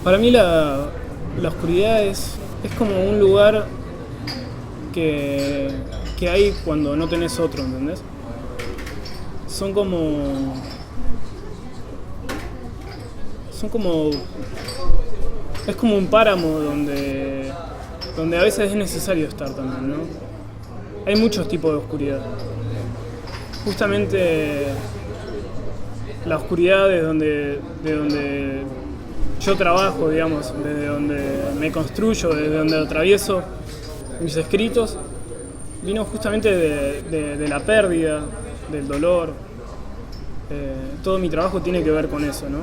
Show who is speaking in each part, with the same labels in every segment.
Speaker 1: Para mí la oscuridad es como un lugar que, que hay cuando no tenés otro, ¿entendés? Son como. Son como. Es como un páramo donde a veces es necesario estar también, ¿no? Hay muchos tipos de oscuridad. Justamente la oscuridad de donde yo trabajo, digamos, desde donde me construyo, desde donde atravieso mis escritos, vino justamente de la pérdida, del dolor. Todo mi trabajo tiene que ver con eso, ¿no?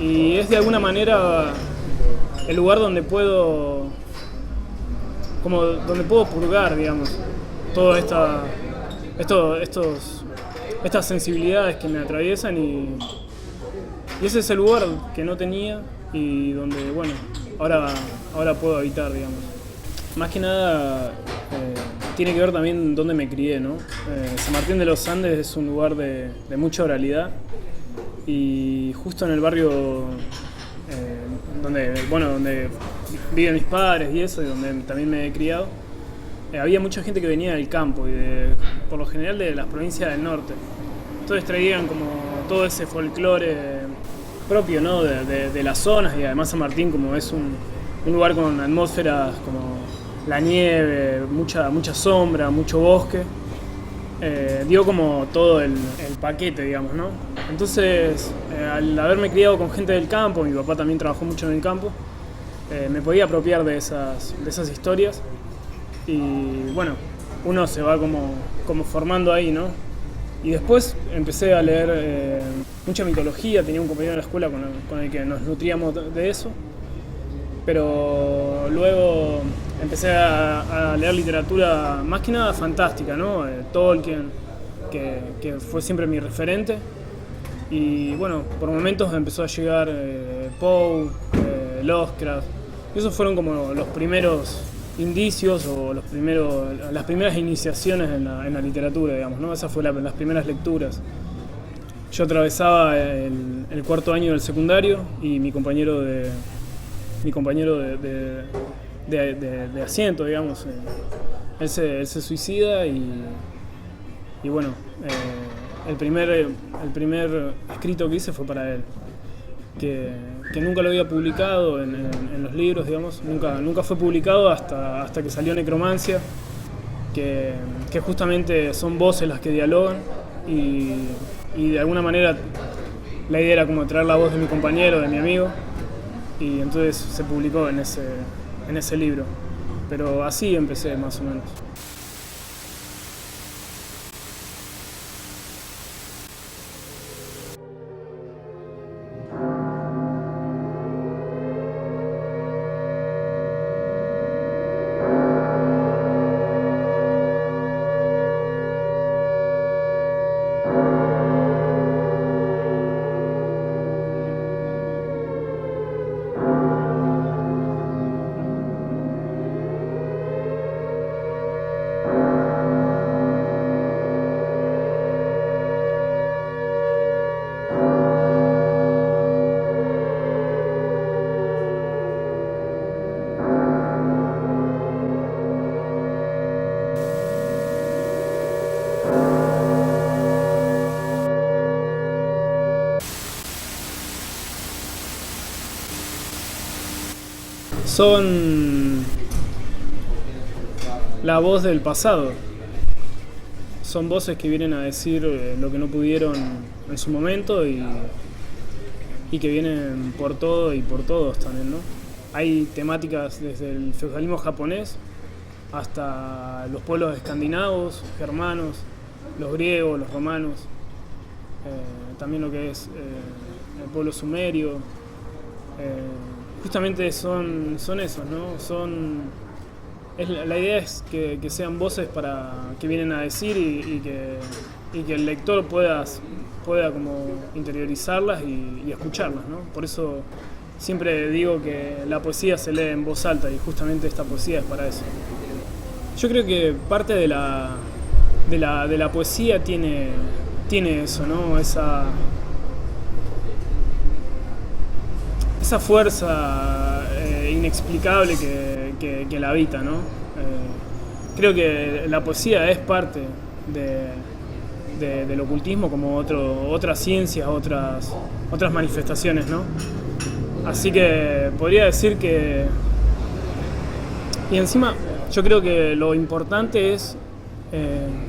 Speaker 1: Y es de alguna manera el lugar donde puedo purgar, digamos, todas estas sensibilidades que me atraviesan y ese es el lugar que no tenía y donde, bueno, ahora puedo habitar, digamos. Más que nada tiene que ver también dónde me crié, ¿no? San Martín de los Andes es un lugar de mucha oralidad y justo en el barrio donde viven mis padres y eso, y donde también me he criado, había mucha gente que venía del campo y por lo general de las provincias del norte. Entonces traían como todo ese folclore propio, ¿no? de las zonas, y además San Martín como es un lugar con atmósferas como la nieve, mucha sombra, mucho bosque, dio como todo el paquete, digamos, ¿no? Entonces, al haberme criado con gente del campo, mi papá también trabajó mucho en el campo, me podía apropiar de esas historias y bueno, uno se va como formando ahí, ¿no? Y después empecé a leer mucha mitología, tenía un compañero de la escuela con el que nos nutríamos de eso, pero luego empecé a leer literatura más que nada fantástica, ¿no? Tolkien, que fue siempre mi referente, y bueno, por momentos empezó a llegar Poe, Lovecraft, y esos fueron como los primeros indicios o las primeras iniciaciones en la literatura, digamos, ¿no? Esas fueron las primeras lecturas. Yo atravesaba el cuarto año del secundario y mi compañero de asiento, digamos, él se suicida y bueno, el primer escrito que hice fue para él, que nunca lo había publicado en los libros, digamos, nunca fue publicado hasta que salió Necromancia, que justamente son voces las que dialogan y de alguna manera la idea era como traer la voz de mi compañero, de mi amigo, y entonces se publicó en ese libro. Pero así empecé más o menos. Son la voz del pasado. Son voces que vienen a decir lo que no pudieron en su momento y que vienen por todo y por todos también, ¿no? Hay temáticas desde el feudalismo japonés hasta los pueblos escandinavos, germanos, los griegos, los romanos, también lo que es el pueblo sumerio. Justamente son esos, ¿no? La idea es que sean voces que vienen a decir y que el lector pueda como interiorizarlas y escucharlas, ¿no? Por eso siempre digo que la poesía se lee en voz alta y justamente esta poesía es para eso. Yo creo que parte de la poesía tiene eso, ¿no? esa fuerza inexplicable que la habita, ¿no? Creo que la poesía es parte del ocultismo, como otras ciencias, otras manifestaciones, ¿no? Así que podría decir que... Y encima yo creo que lo importante es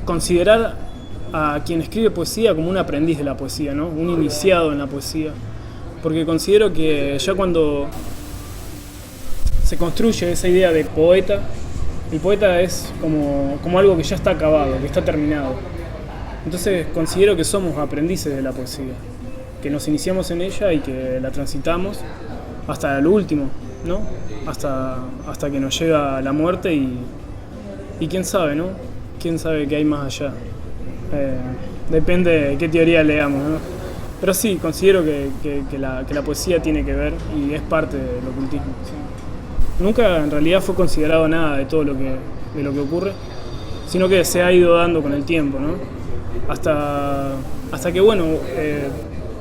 Speaker 1: considerar a quien escribe poesía como un aprendiz de la poesía, ¿no? Un iniciado en la poesía. Porque considero que ya cuando se construye esa idea de poeta, el poeta es como algo que ya está acabado, que está terminado. Entonces considero que somos aprendices de la poesía, que nos iniciamos en ella y que la transitamos hasta lo último, ¿no? Hasta que nos llega la muerte y quién sabe, ¿no? Quién sabe qué hay más allá. Depende de qué teoría leamos, ¿no? Pero sí, considero que la poesía tiene que ver y es parte del ocultismo. Sí. Nunca en realidad fue considerado nada de todo lo que ocurre, sino que se ha ido dando con el tiempo, ¿no? Hasta que, bueno,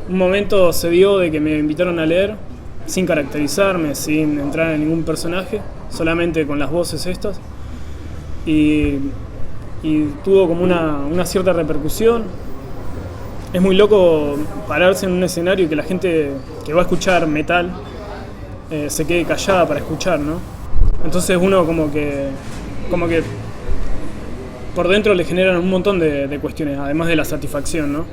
Speaker 1: un momento se dio de que me invitaron a leer, sin caracterizarme, sin entrar en ningún personaje, solamente con las voces estas, y tuvo como una cierta repercusión. Es muy loco pararse en un escenario y que la gente que va a escuchar metal se quede callada para escuchar, ¿no? Entonces uno como que por dentro le generan un montón de cuestiones, además de la satisfacción, ¿no?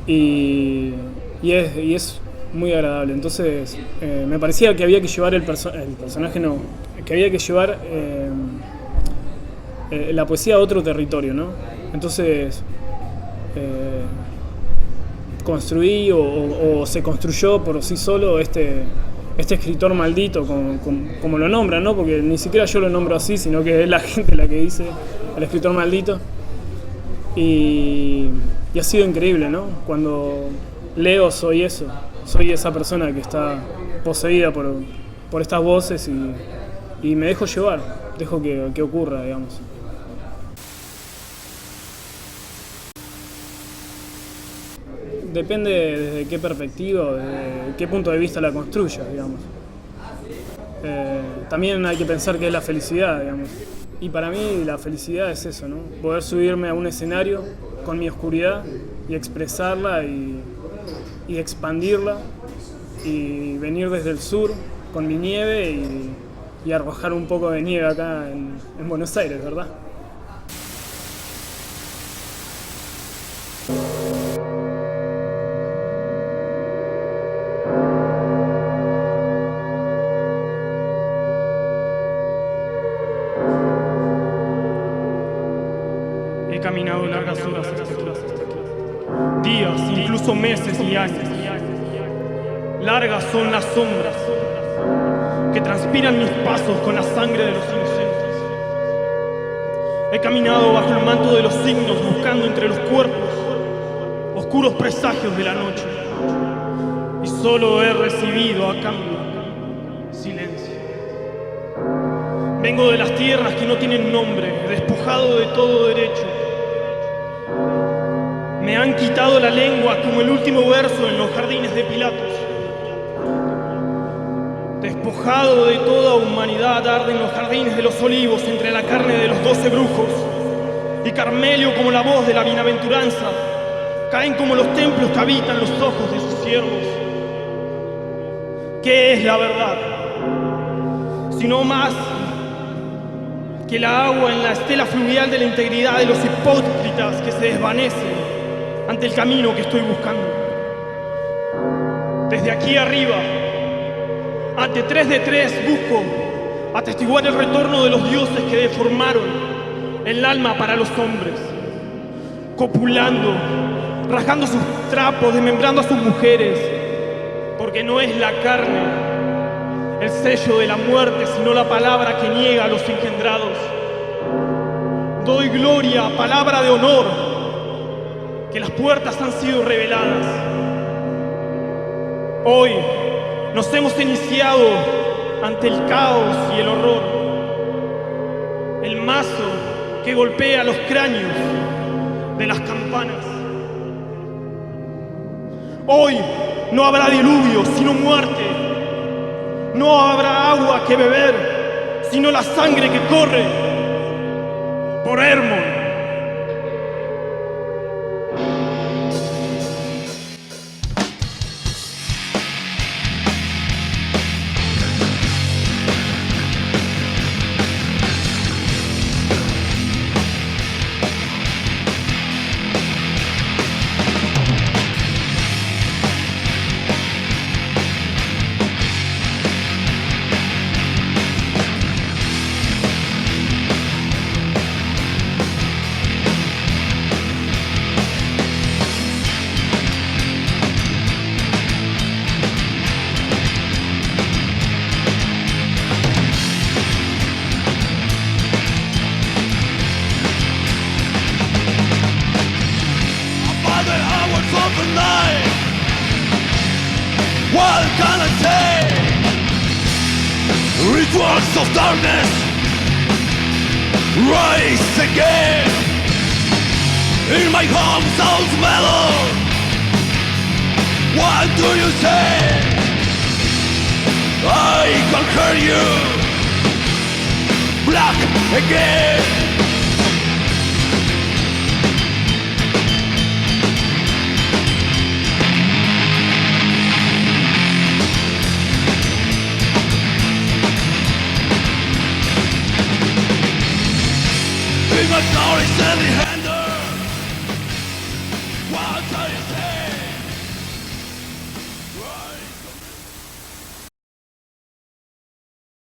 Speaker 1: Y es muy agradable. Entonces me parecía que había que llevar el personaje, no, que había que llevar la poesía a otro territorio, ¿no? Entonces construí o se construyó por sí solo este escritor maldito, como lo nombran, ¿no? Porque ni siquiera yo lo nombro así, sino que es la gente la que dice el escritor maldito. Y ha sido increíble, ¿no? Cuando leo soy eso, soy esa persona que está poseída por estas voces y me dejo llevar, dejo que ocurra, digamos. Depende desde qué perspectiva, desde qué punto de vista la construyas, digamos. También hay que pensar qué es la felicidad, digamos. Y para mí la felicidad es eso, ¿no? Poder subirme a un escenario con mi oscuridad y expresarla y expandirla y venir desde el sur con mi nieve y arrojar un poco de nieve acá en Buenos Aires, ¿verdad?
Speaker 2: He caminado largas horas hasta aquí, días, incluso meses y años. Largas son las sombras que transpiran mis pasos con la sangre de los inocentes. He caminado bajo el manto de los signos, buscando entre los cuerpos oscuros presagios de la noche, y solo he recibido a cambio silencio. Vengo de las tierras que no tienen nombre, despojado de todo derecho. Me han quitado la lengua como el último verso en los jardines de Pilatos. Despojado de toda humanidad, arden los jardines de los olivos entre la carne de los 12 brujos. Y Carmelio, como la voz de la bienaventuranza, caen como los templos que habitan los ojos de sus siervos. ¿Qué es la verdad? Sino más que la agua en la estela fluvial de la integridad de los hipócritas que se desvanecen ante el camino que estoy buscando. Desde aquí arriba, ante 3 de 3, busco atestiguar el retorno de los dioses que deformaron el alma para los hombres, copulando, rasgando sus trapos, desmembrando a sus mujeres, porque no es la carne el sello de la muerte, sino la palabra que niega a los engendrados. Doy gloria, palabra de honor, que las puertas han sido reveladas. Hoy nos hemos iniciado ante el caos y el horror, el mazo que golpea los cráneos de las campanas. Hoy no habrá diluvio, sino muerte, No habrá agua que beber, sino la sangre que corre por Hermon. What can I say? Rituals of darkness rise again in my home sounds mellow. What do you say? I can hear you black again. My glory is in the hand